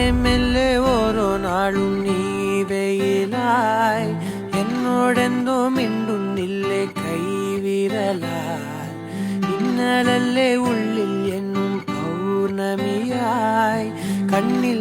മെല്ലെ മെല്ലെ ഓരോ നാളും നീ വെയിലായി എന്നോടെന്തോ മിണ്ടുന്നില്ലേ കൈവിരലായി ഇന്നലല്ലേ ഉള്ളിൽ എന്നും പൗർണമിയായി കണ്ണിൽ